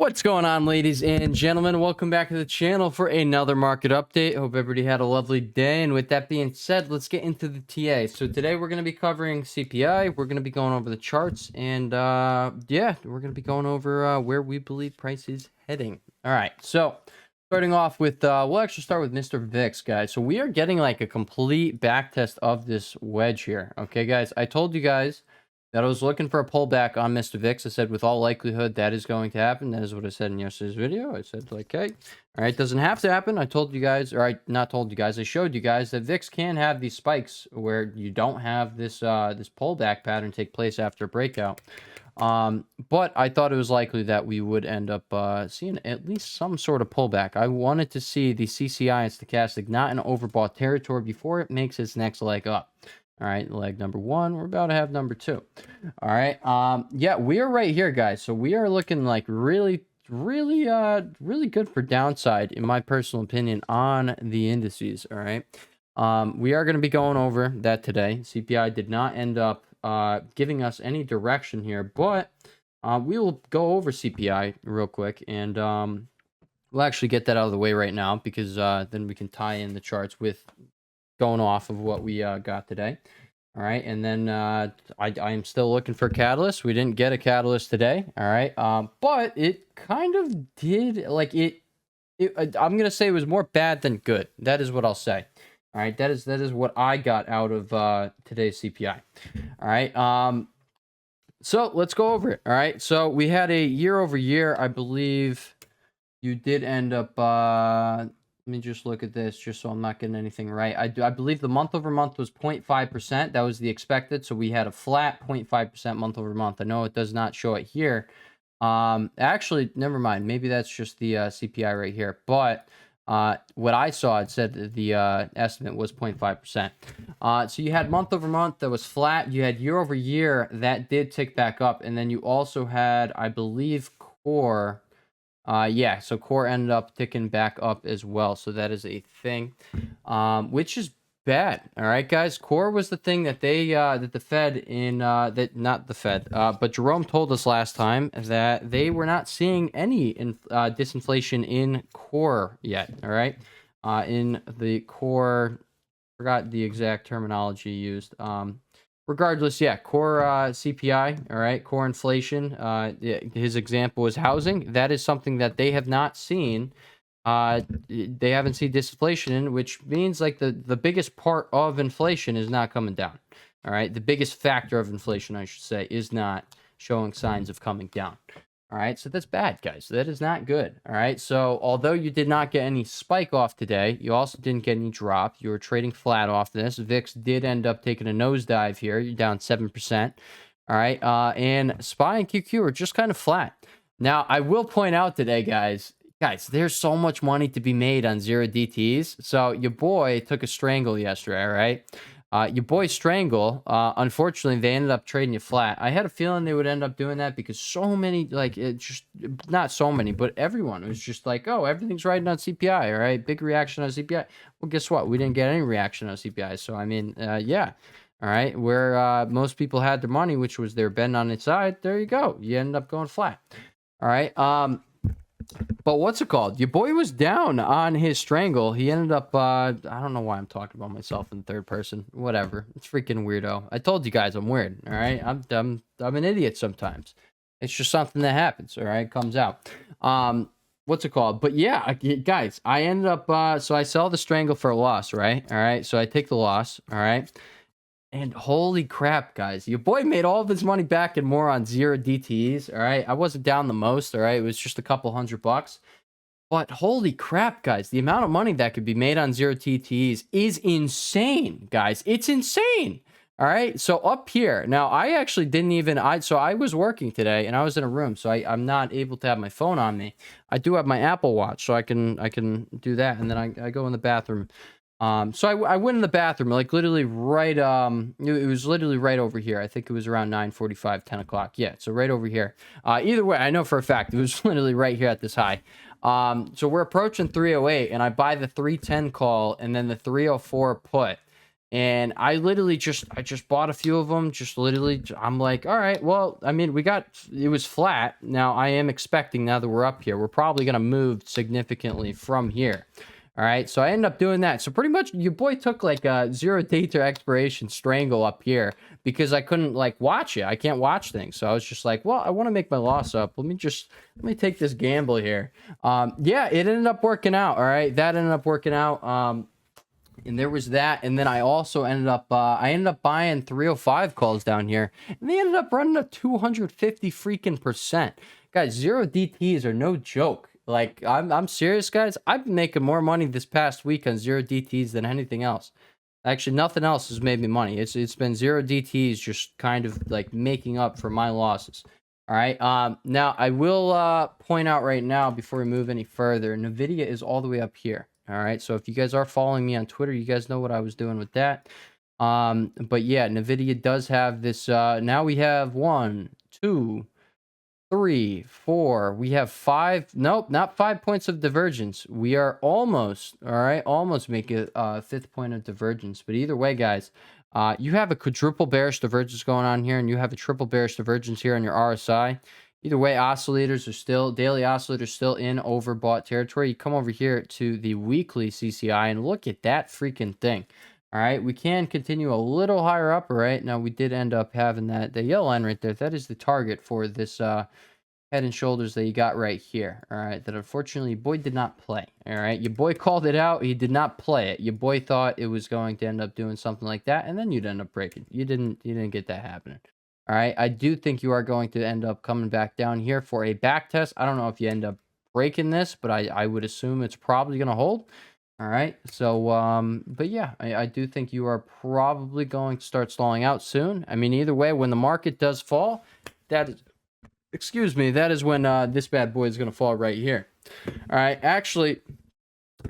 What's going on, ladies and gentlemen? Welcome back to the channel for another market update. Hope everybody had a lovely day. And with that being said, let's get into the TA. So today we're going to be covering CPI. We're going to be going over the charts. And yeah, we're going to be going over where we believe price is heading. All right. So starting off with, we'll actually start with Mr. VIX, guys. So we are getting like a complete back test of this wedge here. Okay, guys. I told you guys that I was looking for a pullback on Mr. VIX. I said, with all likelihood, that is going to happen. That is what I said in yesterday's video. I said, like, okay, all right, doesn't have to happen. I told you guys, or I not told you guys, I showed you guys that VIX can have these spikes where you don't have this this pullback pattern take place after a breakout. But I thought it was likely that we would end up seeing at least some sort of pullback. I wanted to see the CCI and stochastic not in overbought territory before it makes its next leg up. All right, leg number one, we're about to have number two. All right, yeah, we are right here, guys. So we are looking like really good for downside, in my personal opinion, on the indices. All right, we are going to be going over that today. CPI did not end up giving us any direction here, but we will go over CPI real quick, and we'll actually get that out of the way right now, because then we can tie in the charts with going off of what we got today. All right, and then I am still looking for catalyst. We didn't get a catalyst today. All right, but it kind of did, like, I'm gonna say it was more bad than good. That is what I'll say. All right, that is what I got out of today's CPI. All right, so let's go over it. All right, so we had a year over year, I believe you did end up let me just look at this, just so I'm not getting anything right. I believe the month over month was 0.5%. That was the expected. So we had a flat 0.5% month over month. I know it does not show it here. Actually, never mind. Maybe that's just the CPI right here. But what I saw, it said that the estimate was 0.5%. So you had month over month that was flat. You had year over year that did tick back up. And then you also had, I believe, core. Yeah, so core ended up ticking back up as well. So that is a thing, which is bad. All right, guys. Core was the thing that they, that the Fed that not the Fed, but Jerome told us last time that they were not seeing any disinflation in core yet. All right, in the core, forgot the exact terminology used. Regardless, yeah, core CPI, all right, core inflation. His example is housing. That is something that they have not seen. They haven't seen disinflation in, which means like the biggest part of inflation is not coming down. All right, the biggest factor of inflation, I should say, is not showing signs of coming down. All right, so that's bad, guys. That is not good. All right, so although you did not get any spike off today, you also didn't get any drop. You were trading flat off this. VIX did end up taking a nosedive here. You're down 7%. All right, and SPY and QQ are just kind of flat. Now, I will point out today, guys, there's so much money to be made on zero DTs. So your boy took a strangle yesterday, all right? Your boy Strangle, unfortunately, they ended up trading you flat. I had a feeling they would end up doing that because so many, like, it just, not so many, but everyone was just like, oh, everything's riding on CPI, all right? Big reaction on CPI. Well, guess what? We didn't get any reaction on CPI. So, I mean, yeah. All right. Where most people had their money, which was their betting on its side, there you go. You ended up going flat. All right. But what's it called? Your boy was down on his strangle. He ended up, I don't know why I'm talking about myself in third person. Whatever. It's freaking weirdo. I told you guys I'm weird. All right. I'm an idiot sometimes. It's just something that happens. All right. It comes out. What's it called? But yeah, guys, I ended up, so I sell the strangle for a loss, right? All right. So I take the loss. All right. And holy crap, guys, your boy made all of his money back and more on zero DTEs. All right. I wasn't down the most. All right. It was just a couple $100. But holy crap, guys, the amount of money that could be made on zero DTEs is insane, guys. It's insane. All right. So up here now, I actually didn't even, so I was working today and I was in a room. So I'm not able to have my phone on me. I do have my Apple Watch, so I can do that. And then I go in the bathroom. So I went in the bathroom, like literally right, it was literally right over here. I think it was around 9:45, 10 o'clock. Yeah, so right over here. Either way, I know for a fact, it was literally right here at this high. So we're approaching 308, and I buy the 310 call and then the 304 put. And I literally I just bought a few of them. Just literally, I'm like, all right, well, I mean, it was flat. Now I am expecting, now that we're up here, we're probably gonna move significantly from here. All right, so I ended up doing that. So pretty much, your boy took like a 0 data expiration strangle up here because I couldn't like watch it. I can't watch things, so I was just like, well, I want to make my loss up. Let me take this gamble here. Yeah, it ended up working out. All right, that ended up working out. And there was that, and then I also ended up buying 305 calls down here, and they ended up running up 250 freaking percent. Guys, 0 DTs are no joke. Like, I'm serious, guys. I've been making more money this past week on 0 DTs than anything else. Actually, nothing else has made me money. It's been 0 DTs just kind of like making up for my losses. All right. Now I will point out right now before we move any further, Nvidia is all the way up here. All right. So if you guys are following me on Twitter, you guys know what I was doing with that. But yeah, Nvidia does have this. Now we have 1, 2, 3, 4. We have 5. Nope, not 5 points of divergence. We are almost, all right, almost make it a fifth point of divergence. But either way, guys, you have a quadruple bearish divergence going on here, and you have a triple bearish divergence here on your RSI. Either way, daily oscillators still in overbought territory. You come over here to the weekly CCI and look at that freaking thing. All right, we can continue a little higher up. All right, now we did end up having the yellow line right there. That is the target for this head and shoulders that you got right here. All right, that unfortunately your boy did not play. All right, your boy called it out. He did not play it. Your boy thought it was going to end up doing something like that, and then you'd end up breaking. You didn't get that happening. All right, I do think you are going to end up coming back down here for a back test. I don't know if you end up breaking this, but I would assume it's probably going to hold. All right. So, but yeah, I do think you are probably going to start stalling out soon. I mean, either way, when the market does fall, that is, excuse me, that is when this bad boy is going to fall right here. All right. Actually,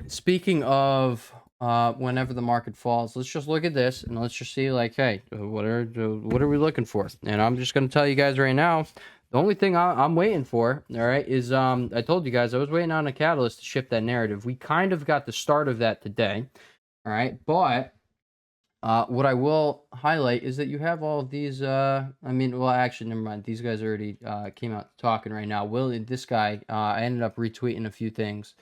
speaking of whenever the market falls, let's just look at this and let's just see, like, hey, what are we looking for? And I'm just going to tell you guys right now. The only thing I'm waiting for, all right, is I told you guys I was waiting on a catalyst to shift that narrative. We kind of got the start of that today, all right. But what I will highlight is that you have all of these. I mean, well, actually, never mind. These guys already came out talking right now. This guy, I ended up retweeting a few things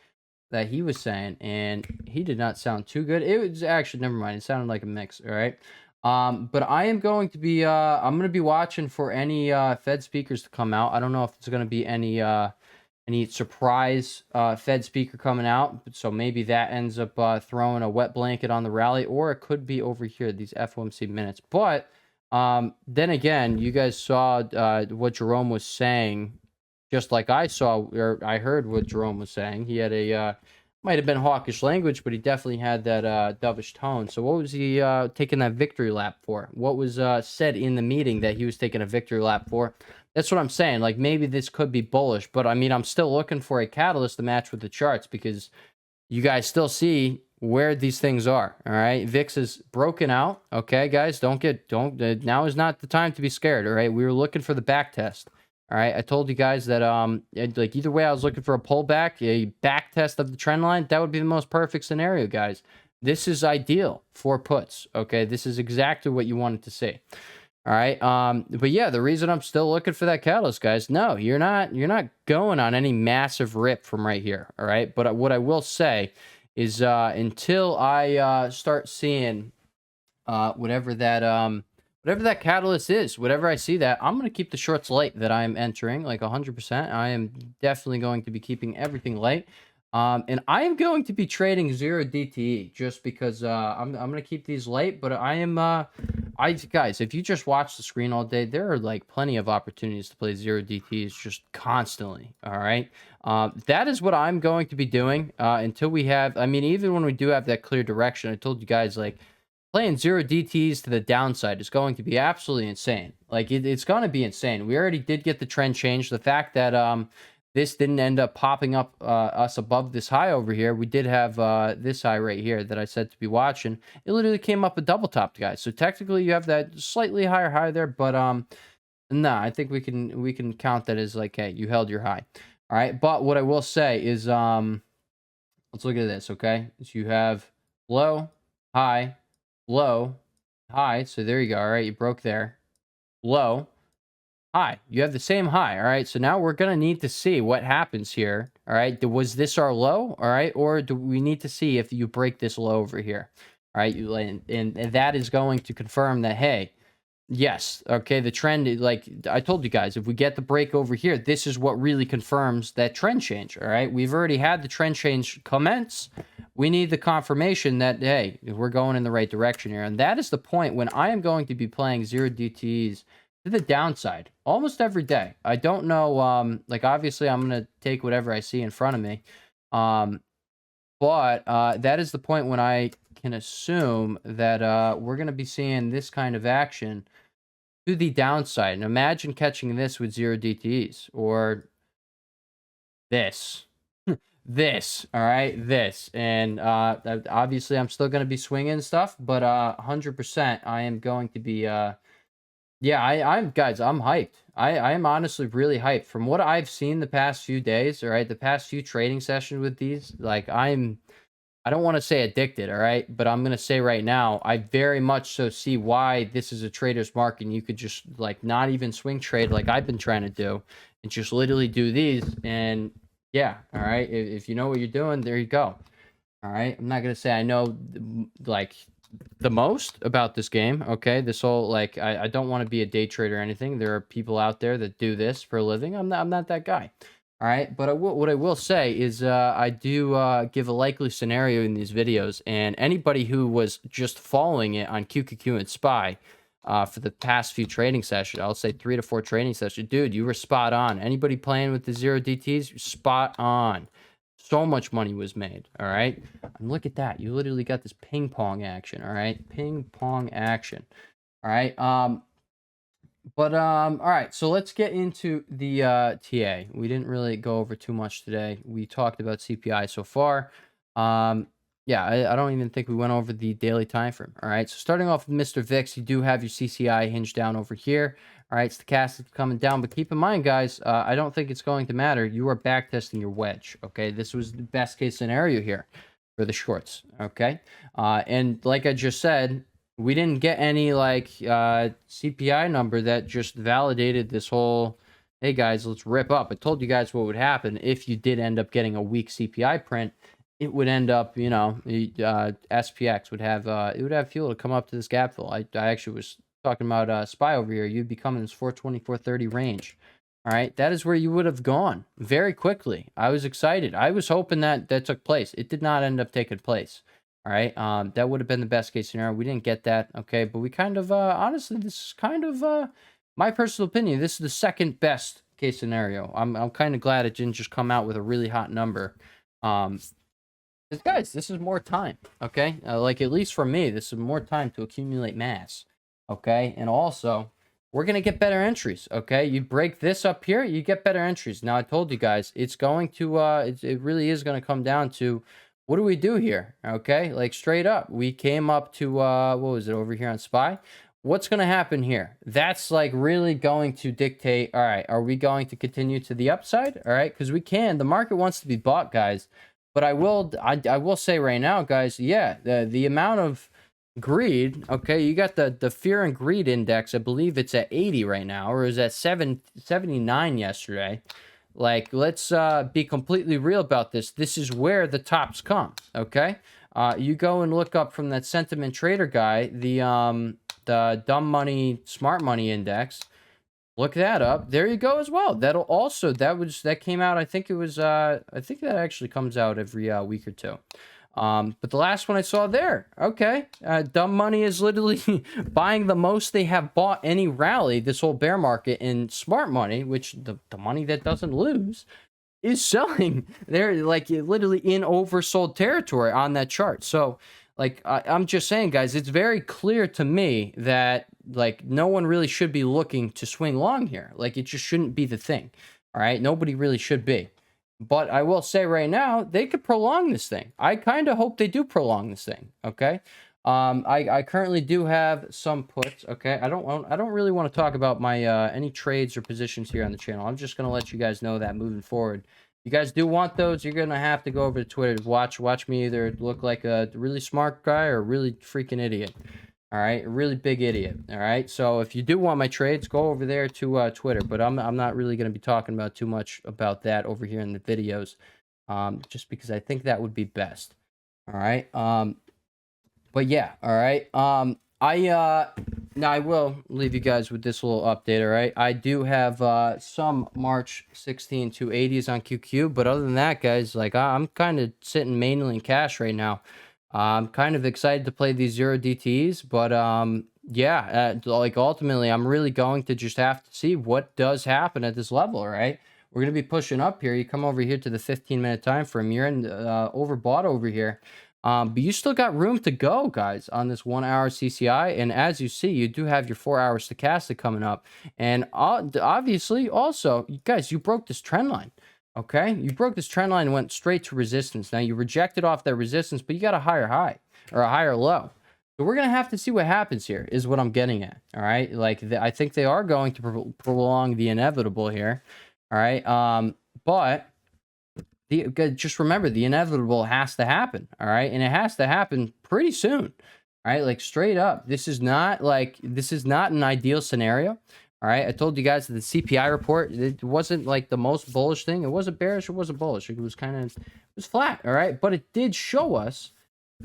that he was saying, and he did not sound too good. It was actually, never mind. It sounded like a mix. All right. But I am going to be I'm going to be watching for any Fed speakers to come out. I don't know if it's going to be any surprise Fed speaker coming out, so maybe that ends up throwing a wet blanket on the rally, or it could be over here, these FOMC minutes. But then again, you guys saw what Jerome was saying, just like I saw, or I heard what Jerome was saying. He had a might have been hawkish language, but he definitely had that dovish tone. So what was he taking that victory lap for? What was said in the meeting that he was taking a victory lap for? That's what I'm saying. Like, maybe this could be bullish, but I mean, I'm still looking for a catalyst to match with the charts because you guys still see where these things are. All right, VIX is broken out. Okay, guys, don't now is not the time to be scared. All right, we were looking for the back test. All right, I told you guys that like, either way, I was looking for a pullback, a back test of the trend line. That would be the most perfect scenario, guys. This is ideal for puts. Okay, this is exactly what you wanted to see. All right, but yeah, the reason I'm still looking for that catalyst, guys. No, you're not going on any massive rip from right here. All right, but what I will say is until I start seeing whatever that catalyst is, whatever I see that, I'm going to keep the shorts light that I'm entering, like 100%. I am definitely going to be keeping everything light. And I am going to be trading 0 DTE just because I'm going to keep these light, but guys, if you just watch the screen all day, there are like plenty of opportunities to play 0 DTs just constantly. All right. That is what I'm going to be doing until we have, I mean, even when we do have that clear direction, I told you guys, like, playing 0 DTs to the downside is going to be absolutely insane. Like, it's going to be insane. We already did get the trend change. The fact that this didn't end up popping up us above this high over here. We did have this high right here that I said to be watching. It literally came up a double top, guys. So technically you have that slightly higher high there, but nah, I think we can count that as like, hey, you held your high. All right, but what I will say is let's look at this, okay? So you have low, high, low, high. So there you go. All right, you broke there. Low, high. You have the same high. All right. So now we're going to need to see what happens here. All right. Was this our low? All right. Or do we need to see if you break this low over here? All right. And that is going to confirm that, hey, yes. Okay. The trend, like I told you guys, if we get the break over here, this is what really confirms that trend change. All right. We've already had the trend change commence. We need the confirmation that, hey, we're going in the right direction here. And that is the point when I am going to be playing 0DTEs to the downside almost every day. I don't know. Like, obviously, I'm going to take whatever I see in front of me. But that is the point when I can assume that we're going to be seeing this kind of action to the downside. And imagine catching this with 0DTEs or this. This, all right, this. And obviously, I'm still going to be swinging stuff, but 100% I am going to be... yeah, I'm guys, I'm hyped. I am honestly really hyped. From what I've seen the past few days, all right, the past few trading sessions with these, like I don't want to say addicted, all right, but I'm gonna say right now, I very much so see why this is a trader's market. And you could just like not even swing trade like I've been trying to do, and just literally do these. And yeah, all right, if you know what you're doing, there you go. All right, I'm not gonna say I know like the most about this game. Okay, this whole like I don't want to be a day trader or anything. There are people out there that do this for a living. I'm not that guy. All right, but what I will say is I do give a likely scenario in these videos, and anybody who was just following it on QQQ and SPY for the past few trading sessions, I'll say 3 to 4 trading sessions, dude, you were spot on. Anybody playing with the 0DTs, spot on. So much money was made. All right, and look at that. You literally got this ping pong action. All right, ping pong action. All right. All right, so let's get into the TA. We didn't really go over too much today. We talked about CPI so far. Yeah, I don't even think we went over the daily time frame. All right, so starting off with Mr. VIX, you do have your CCI hinge down over here. All right, stochastic coming down, but keep in mind, guys, I don't think it's going to matter. You are back testing your wedge. Okay, this was the best case scenario here for the shorts. Okay, and like I just said, we didn't get any like CPI number that just validated this whole, hey guys, let's rip up. I told you guys what would happen if you did end up getting a weak CPI print. It would end up, you know, SPX would have it would have fuel to come up to this gap fill. I actually was talking about SPY over here. You'd be coming in this 420, 430 range. All right, that is where you would have gone very quickly. I was excited. I was hoping that that took place. It did not end up taking place. All right, that would have been the best case scenario. We didn't get that, okay, but we kind of, honestly, this is kind of, my personal opinion, this is the second best case scenario. I'm kind of glad it didn't just come out with a really hot number. 'Cause guys, this is more time, okay? Like, at least for me, this is more time to accumulate mass, okay? And also, we're going to get better entries, okay? You break this up here, you get better entries. Now, I told you guys, it's going to, it really is going to come down to, what do we do here, okay? Like, straight up, we came up to, what was it, over here on SPY? What's going to happen here? That's, like, really going to dictate, all right, are we going to continue to the upside, all right? Because we can. The market wants to be bought, guys. But I will say right now, guys, yeah, the amount of greed, okay, you got the fear and greed index. I believe it's at 80 right now, or is at 79 yesterday. Like, let's be completely real about this. This is where the tops come, okay? You go and look up from that sentiment trader guy, the dumb money, smart money index. Look that up. There you go as well. That'll also, that came out, I think it was, I think that actually comes out every week or two. But the last one I saw there, okay. Dumb money is literally buying the most they have bought any rally this whole bear market, and smart money, which the money that doesn't lose, is selling. They're like literally in oversold territory on that chart. So like, I'm just saying, guys, it's very clear to me that like no one really should be looking to swing long here. Like, it just shouldn't be the thing. All right, nobody really should be. But I will say right now, they could prolong this thing. I kind of hope they do prolong this thing. Okay. I currently do have some puts. Okay. I don't really want to talk about my any trades or positions here on the channel. I'm just gonna let you guys know that moving forward, you guys do want those, you're gonna have to go over to Twitter to watch me either look like a really smart guy or a really freaking idiot. All right, a really big idiot. All right, so if you do want my trades, go over there to Twitter. But I'm not really gonna be talking about too much about that over here in the videos, just because I think that would be best. All right. But yeah, all right. Now I will leave you guys with this little update, all right? I do have some March 16 280s on QQ, but other than that, guys, like I'm kind of sitting mainly in cash right now. I'm kind of excited to play these 0 DTEs, but yeah, like ultimately I'm really going to just have to see what does happen at this level, all right? We're going to be pushing up here. You come over here to the 15-minute time frame. You're in overbought over here. But you still got room to go, guys, on this 1 hour CCI. And as you see, you do have your 4 hour stochastic coming up. And obviously, also, guys, you broke this trend line. Okay, you broke this trend line and went straight to resistance. Now you rejected off that resistance, but you got a higher high or a higher low. So we're gonna have to see what happens here. Is what I'm getting at. All right, like I think they are going to prolong the inevitable here. All right, but just remember the inevitable has to happen. All right, and it has to happen pretty soon. All right, like straight up. This is not an ideal scenario. All right, I told you guys that the CPI report, it wasn't like the most bullish thing. It wasn't bearish, it wasn't bullish. It was it was flat, all right? But it did show us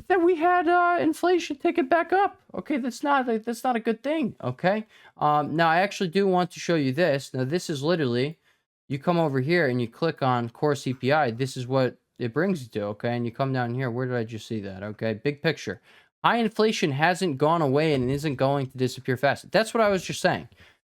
that we had inflation ticket back up. Okay, that's not a good thing, okay? Now I actually do want to show you this. Now this is literally, you come over here and you click on core CPI. This is what it brings you to, okay? And you come down here. Where did I just see that? Okay, big picture. High inflation hasn't gone away and isn't going to disappear fast. That's what I was just saying.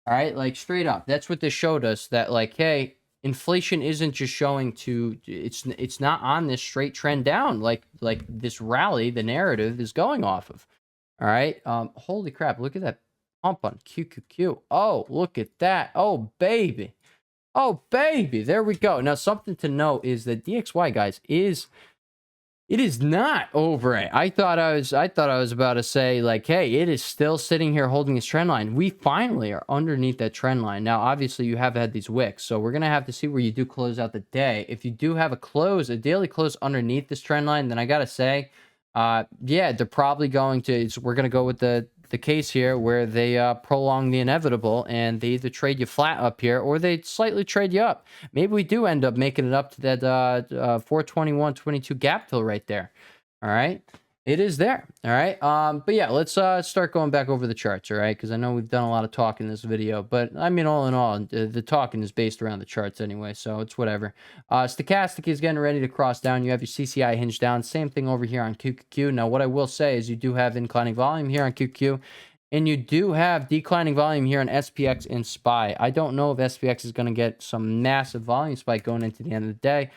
All right, like straight up. That's what this showed us, that like, hey, inflation isn't just showing to, it's not on this straight trend down like this rally the narrative is going off of. All right. Holy crap, look at that pump on QQQ. Oh, look at that. Oh, baby. Oh, baby. There we go. Now, something to note is that DXY, guys, it is not over it. I thought I was about to say, like, hey, it is still sitting here holding its trend line. We finally are underneath that trend line. Now, obviously, you have had these wicks, so we're going to have to see where you do close out the day. If you do have a daily close underneath this trend line, then I got to say, yeah, they're probably going to, we're going to go with the case here where they prolong the inevitable and they either trade you flat up here or they slightly trade you up. Maybe we do end up making it up to that 421.22 gap fill right there. All right, it is there. All right, but yeah, let's start going back over the charts. All right, because I know we've done a lot of talk in this video, but I mean, all in all, the talking is based around the charts anyway, so it's whatever. Stochastic is getting ready to cross down. You have your CCI hinge down. Same thing over here on QQQ. Now, what I will say is you do have inclining volume here on QQ, and you do have declining volume here on SPX and SPY. I don't know if SPX is going to get some massive volume spike going into the end of the day.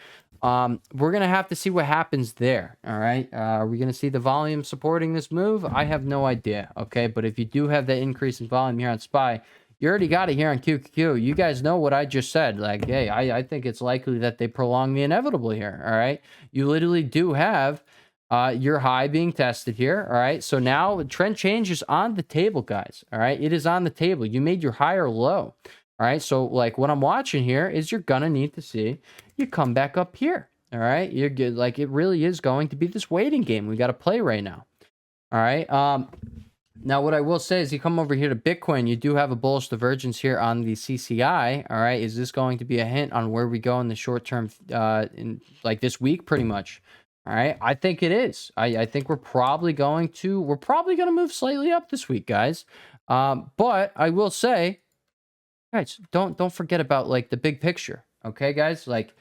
We're going to have to see what happens there. All right. Are we going to see the volume supporting this move? I have no idea. Okay. But if you do have that increase in volume here on SPY, you already got it here on QQQ. You guys know what I just said. Like, hey, I think it's likely that they prolong the inevitable here. All right. You literally do have your high being tested here. All right. So now the trend change is on the table, guys. All right. It is on the table. You made your higher low. All right. So like what I'm watching here is you're going to need to see you come back up here. All right. You're good. Like it really is going to be this waiting game we got to play right now. All right. Now what I will say is you come over here to Bitcoin, you do have a bullish divergence here on the CCI. All right. Is this going to be a hint on where we go in the short term in like this week pretty much? All right. I think it is. I think we're probably going to move slightly up this week, guys. But I will say, guys, don't forget about like the big picture. Okay, guys, like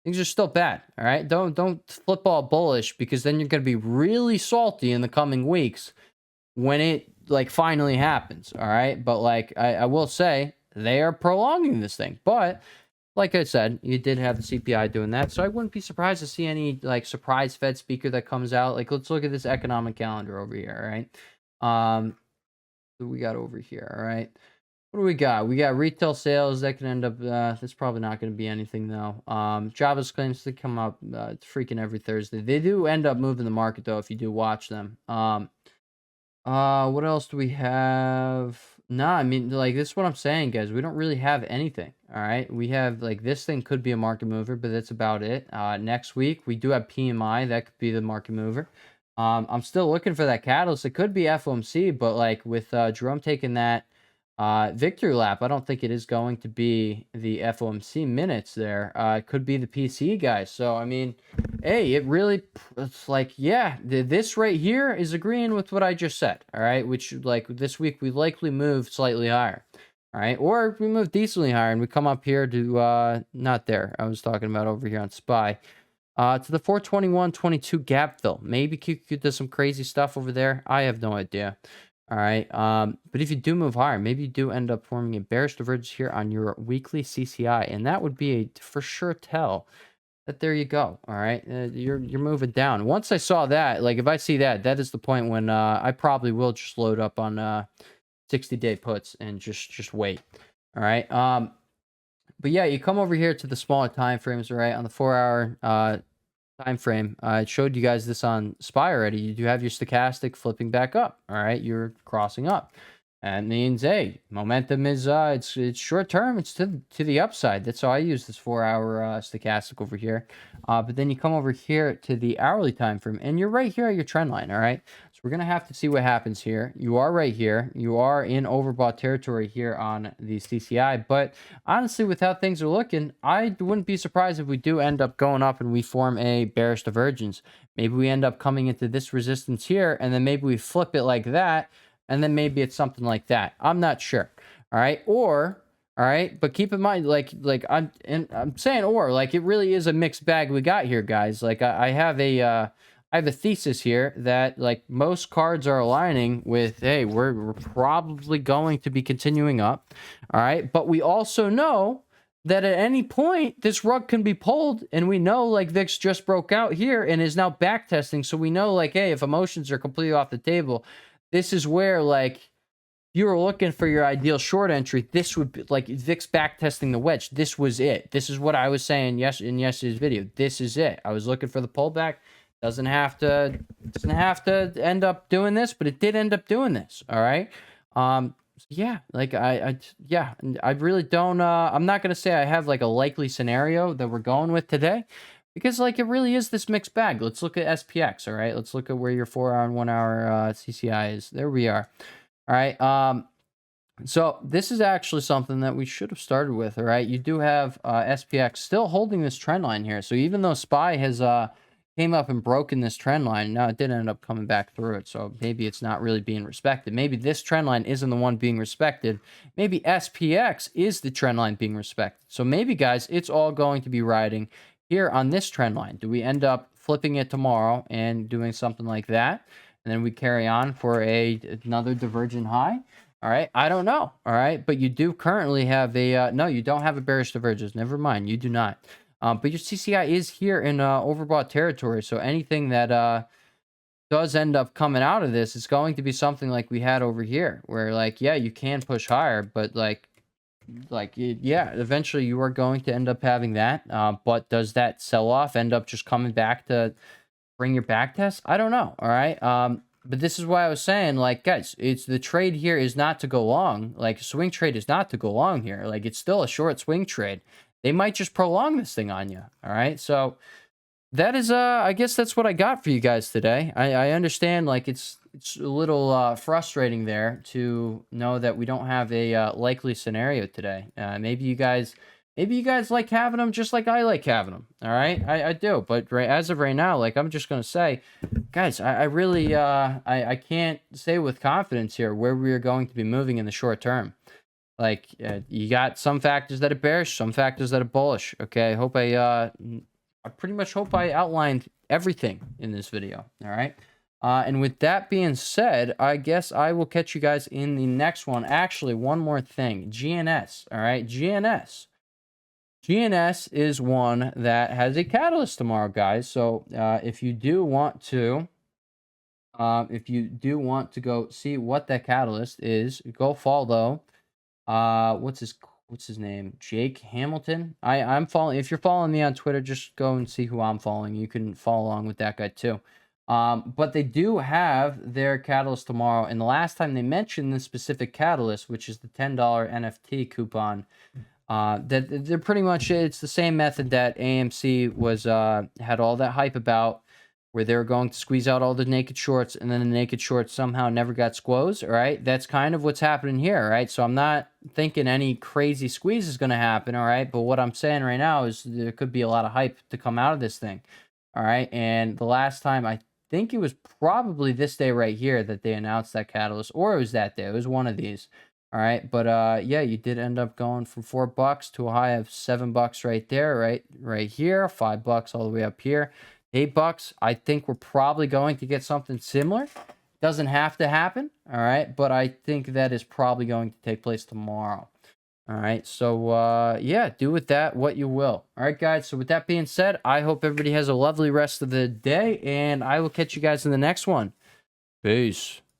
things are still bad. All right, don't flip all bullish because then you're gonna be really salty in the coming weeks when it like finally happens. All right, but like I will say they are prolonging this thing, but like I said, you did have the CPI doing that, so I wouldn't be surprised to see any like surprise Fed speaker that comes out. Like let's look at this economic calendar over here. All right, what we got over here. All right. What do we got? We got retail sales that can end up. That's probably not going to be anything though. Java's claims to come up freaking every Thursday. They do end up moving the market though if you do watch them. What else do we have? Nah, I mean, like, this is what I'm saying, guys. We don't really have anything. All right. We have, like, this thing could be a market mover, but that's about it. Next week, we do have PMI. That could be the market mover. I'm still looking for that catalyst. It could be FOMC, but, like, with Jerome taking that victory lap, I don't think it is going to be the FOMC minutes there. It could be the PCE guys. So, I mean, hey, it's like, yeah, this right here is agreeing with what I just said. All right. Which, like, this week we likely move slightly higher. All right. Or we move decently higher and we come up here to, not there. I was talking about over here on SPY. To the 421.22 gap fill. Maybe QQ does some crazy stuff over there. I have no idea. All right. But if you do move higher, maybe you do end up forming a bearish divergence here on your weekly CCI, and that would be a for sure tell that there you go. All right, you're moving down. Once I saw that, like if I see that, that is the point when I probably will just load up on 60-day puts and just wait. All right. But yeah, you come over here to the smaller time frames, right? On the 4-hour time frame. I showed you guys this on SPY already. You do have your stochastic flipping back up. All right, you're crossing up. That means, hey, momentum is it's short term. It's to the upside. That's how I use this 4-hour stochastic over here. But then you come over here to the hourly time frame, and you're right here at your trend line. All right, so we're gonna have to see what happens here. You are right here. You are in overbought territory here on the CCI. But honestly, with how things are looking, I wouldn't be surprised if we do end up going up and we form a bearish divergence. Maybe we end up coming into this resistance here, and then maybe we flip it like that. And then maybe it's something like that. I'm not sure. All right. Or, all right. But keep in mind, like I'm saying, or like it really is a mixed bag we got here, guys. Like I have a thesis here that like most cards are aligning with, hey, we're probably going to be continuing up. All right. But we also know that at any point this rug can be pulled, and we know like VIX just broke out here and is now back testing. So we know like, hey, if emotions are completely off the table, this is where, like, if you were looking for your ideal short entry, this would be like VIX back testing the wedge. This was it. This is what I was saying in yesterday's video. This is it. I was looking for the pullback. Doesn't have to end up doing this, but it did end up doing this. All right. Yeah, like I really don't. I'm not gonna say I have like a likely scenario that we're going with today, because like it really is this mixed bag. Let's look at SPX. All right, let's look at where your 4-hour and 1-hour CCI is. There we are. All right. So this is actually something that we should have started with. All right, you do have SPX still holding this trend line here. So even though SPY has came up and broken this trend line, now it did end up coming back through it. So maybe it's not really being respected. Maybe this trend line isn't the one being respected. Maybe SPX is the trend line being respected. So maybe, guys, it's all going to be riding here on this trend line. Do we end up flipping it tomorrow and doing something like that, and then we carry on for another divergent high? All right, I don't know. All right, but you do currently have a no, you don't have a bearish divergence. Never mind, you do not. But your CCI is here in overbought territory. So anything that does end up coming out of this is going to be something like we had over here, where like, yeah, you can push higher, but yeah, eventually you are going to end up having that. But does that sell off end up just coming back to bring your back test? I don't know. All right. But this is why I was saying, like, guys, it's the trade here is not to go long. Like, swing trade is not to go long here. Like, it's still a short swing trade. They might just prolong this thing on you. All right. So that is, I guess that's what I got for you guys today. I understand, like, it's a little frustrating there to know that we don't have a likely scenario today. Maybe you guys like having them just like I like having them. All right, I do. But as of right now, like, I'm just gonna say, guys, I really I can't say with confidence here where we are going to be moving in the short term. Like, you got some factors that are bearish, some factors that are bullish. Okay, I pretty much hope I outlined everything in this video. All right. And with that being said, I guess I will catch you guys in the next one. Actually, one more thing. GNS. All right. GNS is one that has a catalyst tomorrow, guys. So if you do want to go see what that catalyst is, go follow what's his name? Jake Hamilton. I'm following. If you're following me on Twitter, just go and see who I'm following. You can follow along with that guy too. But they do have their catalyst tomorrow. And the last time they mentioned this specific catalyst, which is the $10 NFT coupon, that they're pretty much, it's the same method that AMC was had all that hype about, where they were going to squeeze out all the naked shorts, and then the naked shorts somehow never got squoze. All right, that's kind of what's happening here. Right, so I'm not thinking any crazy squeeze is going to happen. All right, but what I'm saying right now is there could be a lot of hype to come out of this thing. All right, and the last time, I think it was probably this day right here that they announced that catalyst, or it was that day. It was one of these. All right, but yeah, you did end up going from $4 to a high of $7 right there, right here, $5 all the way up here, $8. I think we're probably going to get something similar. Doesn't have to happen, all right, but I think that is probably going to take place tomorrow. All right, so yeah, do with that what you will. All right, guys, so with that being said, I hope everybody has a lovely rest of the day, and I will catch you guys in the next one. Peace.